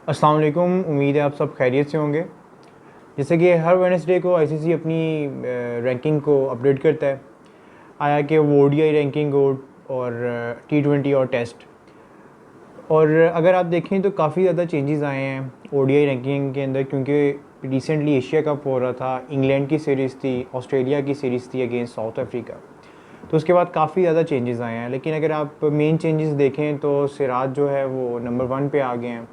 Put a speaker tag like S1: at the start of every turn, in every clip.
S1: अस्सलाम वालेकुम। उम्मीद है आप सब खैरियत से होंगे। जैसे कि हर वेडनेसडे को आईसीसी अपनी रैंकिंग को अपडेट करता है, आया कि वो ओडीआई रैंकिंग हो और टी20 और टेस्ट। और अगर आप देखें तो काफ़ी ज़्यादा चेंजेस आए हैं ओडीआई रैंकिंग के अंदर, क्योंकि रिसेंटली एशिया कप हो रहा था, इंग्लैंड की सीरीज़ थी, ऑस्ट्रेलिया की सीरीज़ थी अगेंस्ट साउथ अफ्रीका। तो उसके बाद काफ़ी ज़्यादा चेंजेस आए हैं। लेकिन अगर आप मेन चेंजेस देखें तो सिराज जो है वो नंबर 1 पे आ गए हैं।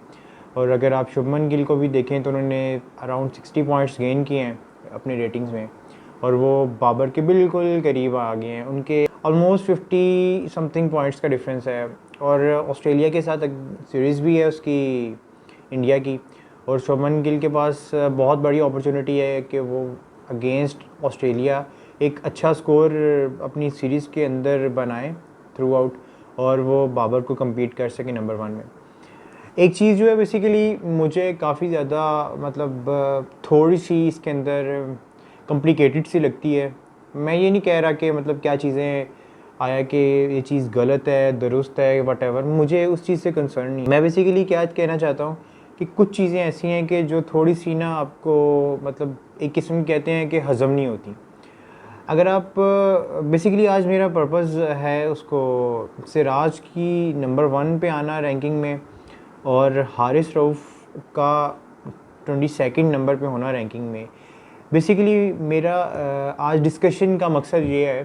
S1: और अगर आप शुभमन गिल को भी देखें तो उन्होंने अराउंड 60 पॉइंट्स गेन किए हैं अपने रेटिंग्स में, और वो बाबर के बिल्कुल करीब आ गए हैं। उनके ऑलमोस्ट 50 समथिंग पॉइंट्स का डिफरेंस है। और ऑस्ट्रेलिया के साथ सीरीज़ भी है उसकी, इंडिया की। और शुभमन गिल के पास बहुत बड़ी अपॉर्चुनिटी है कि वो अगेंस्ट ऑस्ट्रेलिया एक अच्छा स्कोर अपनी सीरीज़ के अंदर बनाए थ्रू आउट, और वो बाबर को compete कर सके नंबर 1 में। एक चीज़ जो है बेसिकली मुझे काफ़ी ज़्यादा थोड़ी सी इसके अंदर कॉम्प्लिकेटेड सी लगती है। मैं ये नहीं कह रहा कि मतलब क्या चीज़ें आया कि ये चीज़ गलत है, दुरुस्त है, वटेवर, मुझे उस चीज़ से कंसर्न नहीं। मैं बेसिकली क्या कहना चाहता हूँ कि कुछ चीज़ें ऐसी हैं कि जो थोड़ी सी ना आपको मतलब एक किस्म कहते हैं कि हज़म नहीं होती। अगर आप बेसिकली आज मेरा पर्पस है उसको सिराज की नंबर 1 पे आना रैंकिंग में, और हारिस रऊफ़ का 22nd नंबर पे होना रैंकिंग में। बेसिकली मेरा आज डिस्कशन का मकसद ये है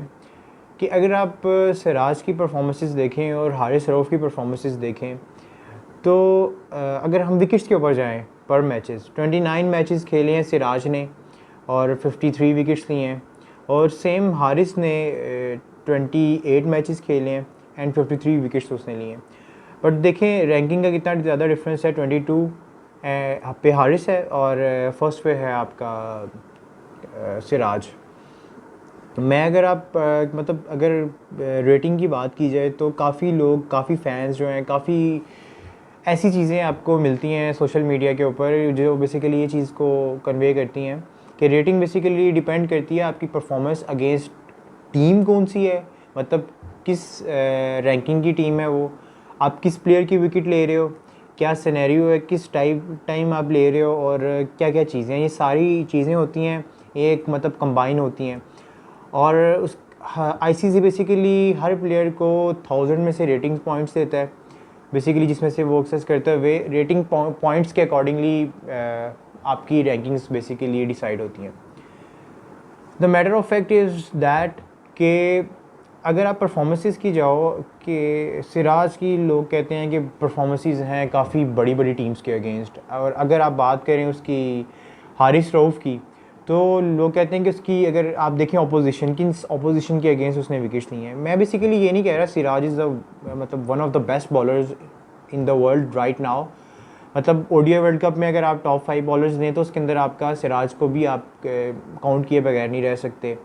S1: कि अगर आप सिराज की परफॉर्मेंसेस देखें और हारिस रऊफ़ की परफॉर्मेंसेस देखें तो अगर हम विकेट्स के ऊपर जाएं पर मैचेस, 29 मैचेस खेले हैं सिराज ने और 53 विकेट्स लिए हैं, और सेम हारिस ने 28 मैचेस खेले हैं एंड 53 विकेट्स उसने लिए हैं। बट देखें रैंकिंग का कितना ज़्यादा डिफरेंस है। 22 पे हारिस है और फर्स्ट पे है आपका सिराज। तो मैं अगर आप मतलब अगर रेटिंग की बात की जाए तो काफ़ी लोग, काफ़ी फैंस जो हैं, काफ़ी ऐसी चीज़ें आपको मिलती हैं सोशल मीडिया के ऊपर जो बेसिकली ये चीज़ को कन्वे करती हैं कि रेटिंग बेसिकली डिपेंड करती है आपकी परफॉर्मेंस अगेंस्ट टीम कौन सी है, मतलब किस रैंकिंग की टीम है वो, आप किस प्लेयर की विकेट ले रहे हो, क्या सिनेरियो है, किस टाइम आप ले रहे हो, और क्या क्या चीज़ें, ये सारी चीज़ें होती हैं एक मतलब कंबाइन होती हैं। और उस आईसीसी बेसिकली हर प्लेयर को 1000 में से रेटिंग पॉइंट्स देता है बेसिकली, जिसमें से वो एक्सेस करते हुए रेटिंग पॉइंट्स के अकॉर्डिंगली आपकी रैंकिंग्स बेसिकली डिसाइड होती हैं। The matter of fact is that कि अगर आप परफॉर्मेंसेस की जाओ कि सिराज की लोग कहते हैं कि परफॉर्मेंसेस हैं काफ़ी बड़ी बड़ी टीम्स के अगेंस्ट, और अगर आप बात करें उसकी हारिस रऊफ़ की तो लोग कहते हैं कि उसकी अगर आप देखें अपोजिशन के अगेंस्ट उसने विकेट्स ली हैं। मैं बेसिकली ये नहीं कह रहा सिराज इज़ द मतलब one of the best bowlers in the world right now. मतलब ओडीआई वर्ल्ड कप में अगर आप टॉप 5 बॉलर्स दें तो उसके अंदर आपका सिराज को भी आप काउंट किए बगैर नहीं रह सकते,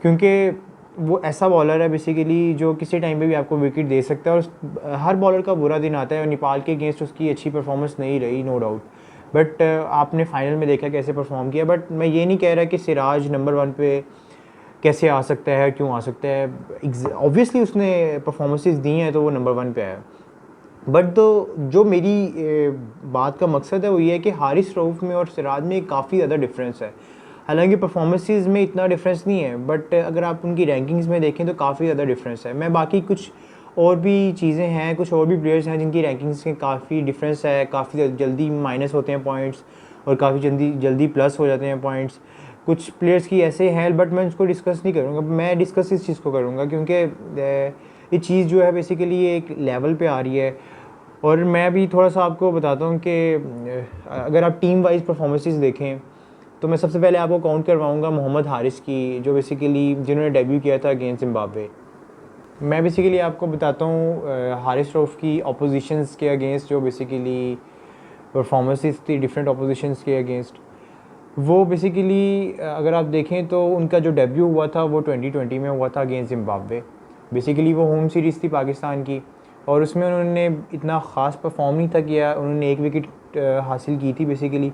S1: क्योंकि वो ऐसा बॉलर है बेसिकली जो किसी टाइम पे भी आपको विकेट दे सकता है। और हर बॉलर का बुरा दिन आता है, और नेपाल के अगेंस्ट उसकी अच्छी परफॉर्मेंस नहीं रही, नो डाउट। बट आपने फाइनल में देखा कैसे परफॉर्म किया। बट मैं ये नहीं कह रहा कि सिराज नंबर 1 पे कैसे आ सकता है, क्यों आ सकता है। ऑब्वियसली उसने परफॉर्मेंसेस दी हैं तो वो नंबर 1 पे आया। बट तो जो मेरी बात का मकसद है वो ये है कि हारिस रऊफ़ में और सिराज में काफ़ी ज़्यादा डिफरेंस है। हालांकि परफॉर्मेंसेस में इतना डिफरेंस नहीं है, बट अगर आप उनकी रैंकिंग्स में देखें तो काफ़ी ज़्यादा डिफरेंस है। मैं बाकी कुछ और भी चीज़ें हैं, कुछ और भी प्लेयर्स हैं जिनकी रैंकिंग्स में काफ़ी डिफरेंस है, काफ़ी जल्दी माइनस होते हैं पॉइंट्स और काफ़ी जल्दी जल्दी प्लस हो जाते हैं पॉइंट्स। कुछ प्लेयर्स की ऐसे हैं, बट मैं उसको डिस्कस नहीं करूँगा। मैं डिस्कस इस चीज़ को करूँगा क्योंकि ये चीज़ जो है बेसिकली एक लेवल पे आ रही है। और मैं भी थोड़ा सा आपको बताता हूँ कि अगर आप टीम वाइज परफॉर्मेंसेस देखें तो मैं सबसे पहले आपको काउंट करवाऊँगा मोहम्मद हारिस की, जो बेसिकली जिन्होंने डेब्यू किया था अगेंस्ट जिम्बाब्वे। मैं बेसिकली आपको बताता हूँ हारिस रऊफ़ की अपोजिशंस के अगेंस्ट जो बेसिकली परफॉर्मेंसेस थी डिफरेंट अपोजिशंस के अगेंस्ट। वो बेसिकली अगर आप देखें तो उनका जो डेब्यू हुआ था वो 2020 में हुआ था अगेंस्ट जिम्बाब्वे। बेसिकली वो होम सीरीज़ थी पाकिस्तान की, और उसमें उन्होंने इतना ख़ास परफॉर्म नहीं था किया, उन्होंने एक विकेट हासिल की थी बेसिकली।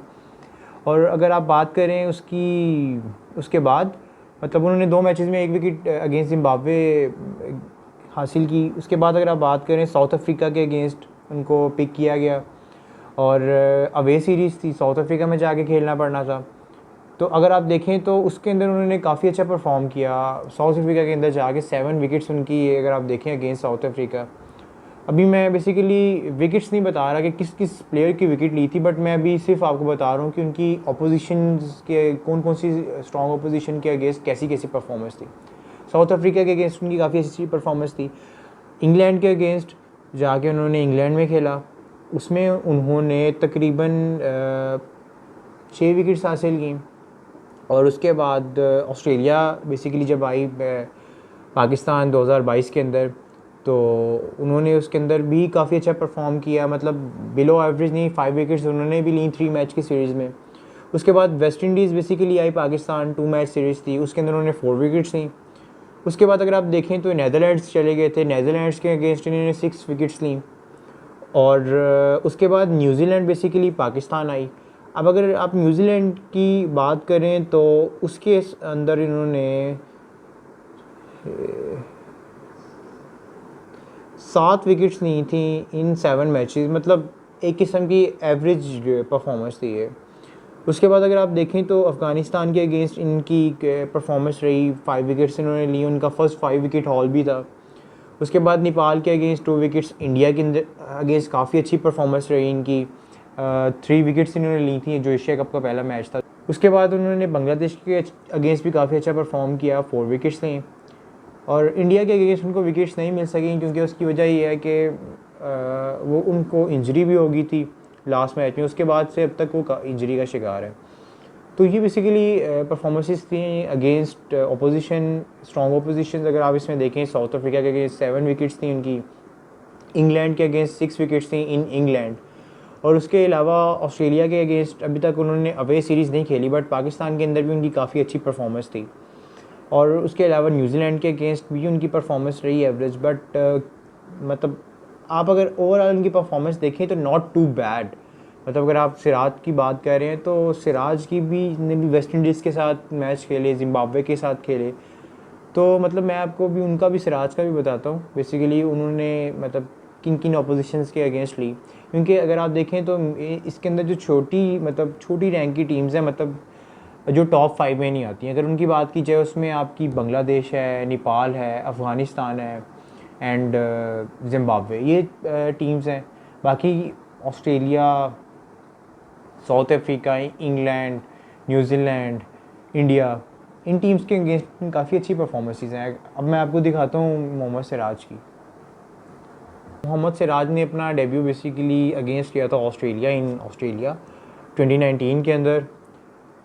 S1: और अगर आप बात करें उसके बाद मतलब उन्होंने 2 मैचेस में एक विकेट अगेंस्ट जिम्बाब्वे हासिल की। उसके बाद अगर आप बात करें साउथ अफ्रीका के अगेंस्ट उनको पिक किया गया, और अवे सीरीज़ थी, साउथ अफ्रीका में जाके खेलना पड़ना था। तो अगर आप देखें तो उसके अंदर उन्होंने काफ़ी अच्छा परफॉर्म किया। साउथ अफ्रीका के अंदर जाके 7 विकेट्स उनकी, अगर आप देखें अगेंस्ट साउथ अफ्रीका। अभी मैं बेसिकली विकेट्स नहीं बता रहा कि किस किस प्लेयर की विकेट ली थी, बट मैं अभी सिर्फ आपको बता रहा हूँ कि उनकी अपोजिशन के कौन कौन सी स्ट्रॉन्ग अपोजिशन के अगेंस्ट कैसी कैसी परफॉर्मेंस थी। साउथ अफ्रीका के अगेंस्ट उनकी काफ़ी अच्छी परफॉर्मेंस थी। इंग्लैंड के अगेंस्ट जाके उन्होंने इंग्लैंड में खेला, उसमें उन्होंने तकरीबन 6 विकेट्स हासिल की। और उसके बाद ऑस्ट्रेलिया बेसिकली जब आई पाकिस्तान 2022 के अंदर, तो उन्होंने उसके अंदर भी काफ़ी अच्छा परफॉर्म किया, मतलब बिलो एवरेज नहीं, 5 विकेट्स उन्होंने भी ली 3 मैच की सीरीज़ में। उसके बाद West Indies basically I Pakistan, 2 match series थी, उसके अंदर उन्होंने 4 विकेट्स ली। उसके बाद अगर आप देखें तो नीदरलैंड्स चले गए थे, नीदरलैंड्स के अगेंस्ट इन्होंने 6 विकेट्स ली। और उसके बाद न्यूजीलैंड बेसिकली पाकिस्तान आई। अब अगर आप न्यूजीलैंड की बात करें तो उसके अंदर इन्होंने 7 विकेट्स ली थी इन 7 मैचेस, मतलब एक किस्म की एवरेज परफॉर्मेंस थी ये। उसके बाद अगर आप देखें तो अफ़गानिस्तान के अगेंस्ट इनकी परफॉर्मेंस रही, 5 विकेट्स इन्होंने ली, उनका फर्स्ट 5 विकेट हॉल भी था। उसके बाद नेपाल के अगेंस्ट 2 विकेट्स, इंडिया के अगेंस्ट काफ़ी अच्छी परफॉर्मेंस रही इनकी, 3 विकेट्स इन्होंने ली थी, जो एशिया कप का पहला मैच था। उसके बाद उन्होंने बांग्लादेश के अगेंस्ट भी काफ़ी अच्छा परफॉर्म किया, 4 विकेट्स ली। और इंडिया के अगेंस्ट उनको विकेट्स नहीं मिल सकी, क्योंकि उसकी वजह ये है कि वो उनको इंजरी भी हो गई थी लास्ट मैच में, उसके बाद से अब तक वो इंजरी का शिकार है। तो ये बेसिकली परफॉर्मेंसेस थी अगेंस्ट अपोजिशन, स्ट्रॉन्ग अपोजिशन। अगर आप इसमें देखें, साउथ अफ्रीका के अगेंस्ट 7 विकेट्स थी उनकी, इंग्लैंड के अगेंस्ट 6 विकेट्स थी इन इंग्लैंड। और उसके अलावा ऑस्ट्रेलिया के अगेंस्ट अभी तक उन्होंने अवे सीरीज़ नहीं खेली, बट पाकिस्तान के अंदर भी उनकी काफ़ी अच्छी परफॉर्मेंस थी। और उसके अलावा न्यूजीलैंड के अगेंस्ट भी उनकी परफॉर्मेंस रही एवरेज, बट मतलब आप अगर ओवरऑल उनकी परफॉर्मेंस देखें तो नॉट टू बैड। मतलब अगर आप सिराज की बात कर रहे हैं तो सिराज की भी ने भी वेस्ट इंडीज़ के साथ मैच खेले, जिम्बाब्वे के साथ खेले। तो मतलब मैं आपको भी उनका भी, सिराज का भी बताता हूँ बेसिकली उन्होंने मतलब किन किन अपोजिशंस के अगेंस्ट ली। क्योंकि अगर आप देखें तो इसके अंदर जो छोटी रैंक की टीम्स हैं, मतलब जो टॉप 5 में नहीं आती हैं, अगर उनकी बात की जाए, उसमें आपकी बांग्लादेश है, नेपाल है, अफ़गानिस्तान है एंड जिम्बाब्वे, ये टीम्स हैं। बाकी ऑस्ट्रेलिया, साउथ अफ्रीका, इंग्लैंड, न्यूजीलैंड, इंडिया, इन टीम्स के अगेंस्ट काफ़ी अच्छी परफॉर्मेंसेस हैं। अब मैं आपको दिखाता हूँ मोहम्मद सिराज की। मोहम्मद सिराज ने अपना डेब्यू बेसिकली अगेंस्ट किया था ऑस्ट्रेलिया, इन ऑस्ट्रेलिया 2019 के अंदर,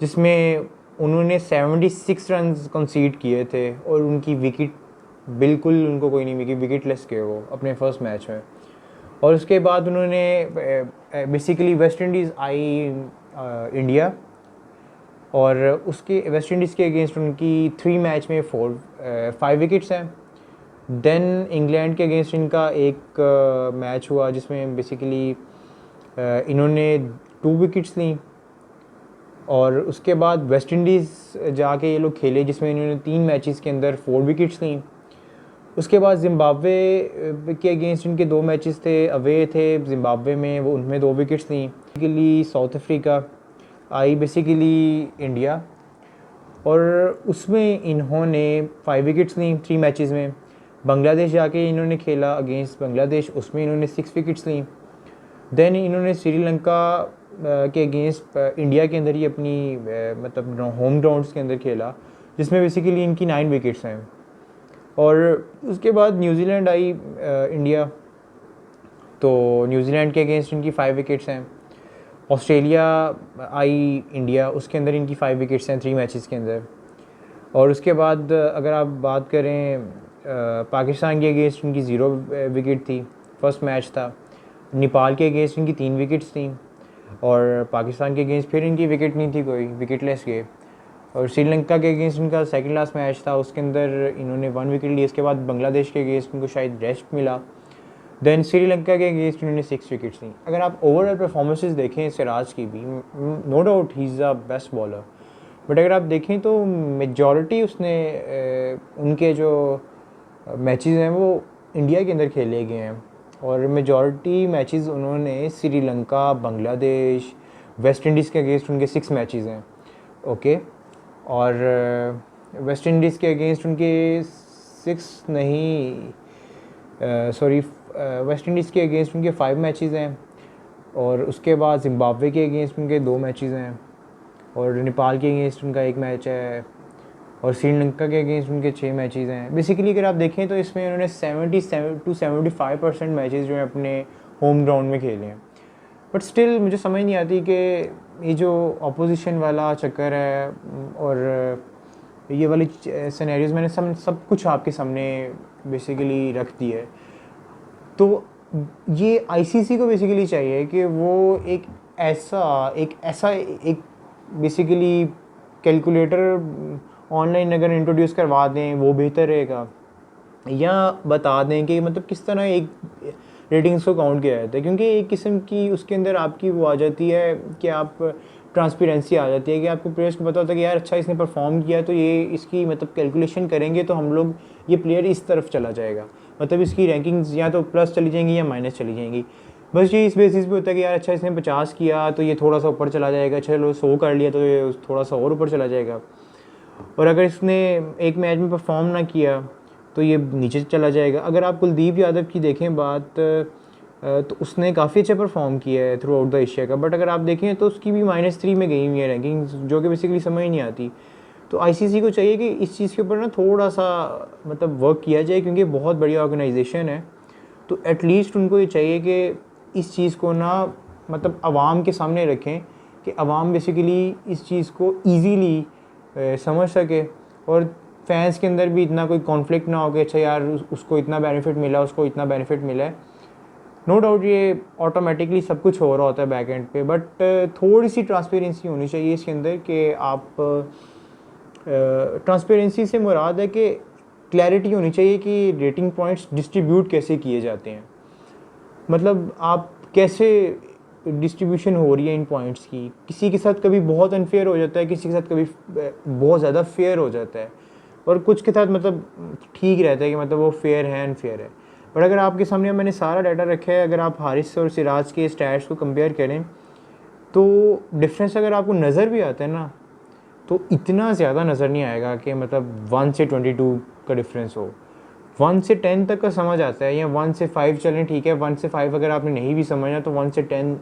S1: जिसमें उन्होंने 76 रन कंसीड किए थे और उनकी विकेट बिल्कुल उनको कोई नहीं मिली, विकेटलेस गए वो अपने फर्स्ट मैच में। और उसके बाद उन्होंने बेसिकली वेस्ट इंडीज़ आई इंडिया, और उसके वेस्ट इंडीज़ के अगेंस्ट उनकी 3 मैच में 5 विकेट्स हैं। देन इंग्लैंड के अगेंस्ट इनका एक मैच हुआ जिसमें बेसिकली इन्होंने 2 विकेट्स ली। और उसके बाद वेस्ट इंडीज़ जाके ये लोग खेले, जिसमें इन्होंने 3 मैचेस के अंदर 4 विकेट्स ली। उसके बाद जिम्बाब्वे के अगेंस्ट इनके 2 मैचेस थे, अवे थे जिम्बाब्वे में, वो उनमें 2 विकेट्स ली। Basically South Africa I basically India, और उसमें इन्होंने 5 विकेट्स ली 3 मैचेस में। बांग्लादेश जाके इन्होंने खेला अगेंस्ट बांग्लादेश, उसमें इन्होंने 6 विकेट्स ली। देन इन्होंने श्रीलंका के अगेंस्ट इंडिया के अंदर ही अपनी मतलब होम ग्राउंड्स के अंदर खेला, जिसमें बेसिकली इनकी 9 विकेट्स हैं। और उसके बाद न्यूजीलैंड आई इंडिया, तो न्यूजीलैंड के अगेंस्ट इनकी 5 विकेट्स हैं। ऑस्ट्रेलिया आई इंडिया, उसके अंदर इनकी 5 विकेट्स हैं 3 मैचेस के अंदर। और उसके बाद अगर आप बात करें पाकिस्तान के अगेंस्ट इनकी 0 विकेट थी, फर्स्ट मैच था। नेपाल के अगेंस्ट इनकी 3 विकेट्स थी, और पाकिस्तान के अगेंस्ट फिर इनकी विकेट नहीं थी कोई, विकेटलेस गए। और श्रीलंका के अगेंस्ट इनका सेकंड लास्ट मैच था, उसके अंदर इन्होंने 1 विकेट ली। इसके बाद बांग्लादेश के अगेंस्ट इनको शायद रेस्ट मिला। देन श्रीलंका के अगेंस्ट इन्होंने 6 विकेट्स ली। अगर आप ओवरऑल परफॉर्मेंसेस देखें सिराज की भी, no doubt he is the best bowler, but अगर आप देखें तो मेजॉरिटी उसने उनके जो मैचेस हैं वो इंडिया के अंदर खेले गए हैं। और मेजॉरिटी मैचेस उन्होंने श्रीलंका, बांग्लादेश, वेस्ट इंडीज़ के अगेंस्ट उनके 6 मैचेस हैं, ओके। और वेस्ट इंडीज़ के अगेंस्ट उनके 6 नहीं, सॉरी, वेस्ट इंडीज़ के अगेंस्ट उनके 5 मैचेस हैं, और उसके बाद जिम्बाब्वे के अगेंस्ट उनके 2 मैचेस हैं, और नेपाल के अगेंस्ट उनका 1 मैच है, और श्रीलंका के अगेंस्ट उनके 6 मैचेस हैं। बेसिकली अगर आप देखें तो इसमें उन्होंने 77 to 75% मैचेस जो हैं अपने होम ग्राउंड में खेले हैं। बट स्टिल मुझे समझ नहीं आती कि ये जो अपोजिशन वाला चक्कर है और ये वाली सिनेरियोज मैंने सब कुछ आपके सामने बेसिकली रख दी है। तो ये आईसीसी को बेसिकली चाहिए कि वो एक ऐसा बेसिकली कैलकुलेटर ऑनलाइन अगर इंट्रोड्यूस करवा दें वो बेहतर रहेगा, या बता दें कि मतलब किस तरह एक रेटिंग्स को काउंट किया जाता है। क्योंकि एक किस्म की उसके अंदर आपकी वो आ जाती है कि आप ट्रांसपेरेंसी आ जाती है कि आपको प्लेयर्स को पता होता है कि यार अच्छा इसने परफॉर्म किया तो ये इसकी मतलब कैलकुलेशन करेंगे तो हम लोग ये प्लेयर इस तरफ चला जाएगा, मतलब इसकी रैंकिंग्स या तो प्लस चली जाएंगी या माइनस चली जाएंगी। बस ये इस बेसिस पे होता है कि यार अच्छा इसने 50 किया तो ये थोड़ा सा ऊपर चला जाएगा, चलो 100 कर लिया तो ये थोड़ा सा और ऊपर चला जाएगा, और अगर इसने एक मैच में परफॉर्म ना किया तो ये नीचे चला जाएगा। अगर आप कुलदीप यादव की देखें बात तो उसने काफ़ी अच्छा परफॉर्म किया है थ्रू आउट द एशिया का, बट अगर आप देखें तो उसकी भी -3 में गई हुई है रैंकिंग, जो कि बेसिकली समझ नहीं आती। तो आईसीसी को चाहिए कि इस चीज़ के ऊपर ना थोड़ा सा मतलब वर्क किया जाए, क्योंकि बहुत बड़ी ऑर्गेनाइजेशन है। तो एटलीस्ट उनको ये चाहिए कि इस चीज़ को ना मतलब आवाम के सामने रखें कि आवाम बेसिकली इस चीज़ को ईजीली समझ सके, और फैंस के अंदर भी इतना कोई कॉन्फ्लिक्ट ना हो कि अच्छा यार उसको इतना बेनिफिट मिला, उसको इतना बेनिफिट मिला है। नो डाउट ये ऑटोमेटिकली सब कुछ हो रहा होता है बैक एंड पे, बट थोड़ी सी ट्रांसपेरेंसी होनी चाहिए इसके अंदर कि आप ट्रांसपेरेंसी से मुराद है कि क्लैरिटी होनी चाहिए कि रेटिंग पॉइंट्स डिस्ट्रीब्यूट कैसे किए जाते हैं, मतलब आप कैसे डिस्ट्रीब्यूशन हो रही है इन पॉइंट्स की। किसी के साथ कभी बहुत अनफेयर हो जाता है, किसी के साथ कभी बहुत ज़्यादा फेयर हो जाता है, और कुछ के साथ मतलब ठीक रहता है कि मतलब वो फेयर है अनफेयर है। बट अगर आपके सामने मैंने सारा डाटा रखा है, अगर आप हारिस और सिराज के स्टैट्स को कंपेयर करें तो डिफरेंस अगर आपको नज़र भी आता है ना तो इतना ज़्यादा नज़र नहीं आएगा कि मतलब 1 से 22 का डिफरेंस हो। 1 से 10 तक का समझ आता है, या 1 से 5 चलें ठीक है, 1 से 5 अगर आपने नहीं भी समझना तो 1 से 10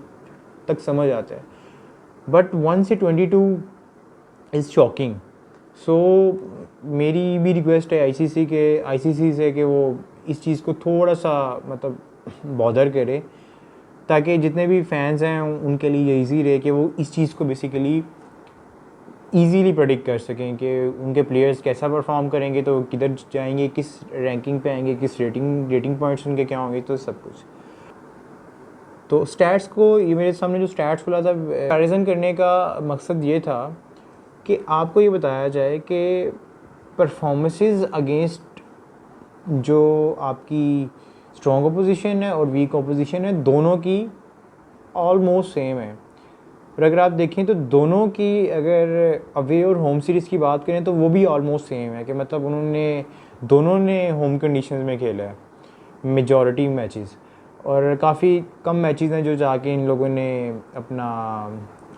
S1: तक समझ आता है, बट 1 से 22 इज़ शॉकिंग। सो मेरी भी रिक्वेस्ट है आईसीसी से कि वो इस चीज़ को थोड़ा सा मतलब बॉदर करे, ताकि जितने भी फैंस हैं उनके लिए ये ईजी रहे कि वो इस चीज़ को बेसिकली ईजीली प्रेडिक्ट कर सकें कि उनके प्लेयर्स कैसा परफॉर्म करेंगे तो किधर जाएंगे, किस रैंकिंग पे आएंगे, किस रेटिंग पॉइंट्स उनके क्या होंगे, तो सब कुछ। तो स्टैट्स को ये मेरे सामने जो स्टैट्स खुला था, कंपैरिजन करने का मकसद ये था कि आपको ये बताया जाए कि परफॉर्मेंसेस अगेंस्ट जो आपकी स्ट्रॉन्ग अपोजिशन है और वीक अपोजिशन है, दोनों की ऑलमोस्ट सेम है। और अगर आप देखें तो दोनों की अगर अवे और होम सीरीज़ की बात करें तो वो भी ऑलमोस्ट सेम है, कि मतलब दोनों ने होम कंडीशंस में खेला है मेजॉरिटी मैचेस, और काफ़ी कम मैचेस हैं जो जाके इन लोगों ने अपना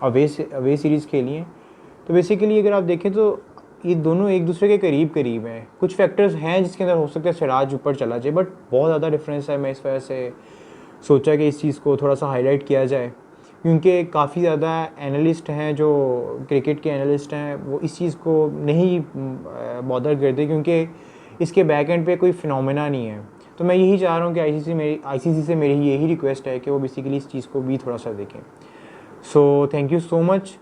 S1: अवे सीरीज़ खेली हैं। तो बेसिकली अगर आप देखें तो ये दोनों एक दूसरे के करीब हैं। कुछ फैक्टर्स हैं जिसके अंदर हो सकता है सिराज ऊपर चला जाए, बट बहुत ज़्यादा डिफरेंस है। मैं इस वजह से सोचा कि इस चीज़ को थोड़ा सा हाईलाइट किया जाए, क्योंकि काफ़ी ज़्यादा एनालिस्ट हैं जो क्रिकेट के एनालिस्ट हैं वो इस चीज़ को नहीं बॉदर करते, क्योंकि इसके बैक एंड पे कोई फिनोमेना नहीं है। तो मैं यही चाह रहा हूँ कि आईसीसी से मेरी यही रिक्वेस्ट है कि वो बेसिकली इस चीज़ को भी थोड़ा सा देखें। So thank you so much.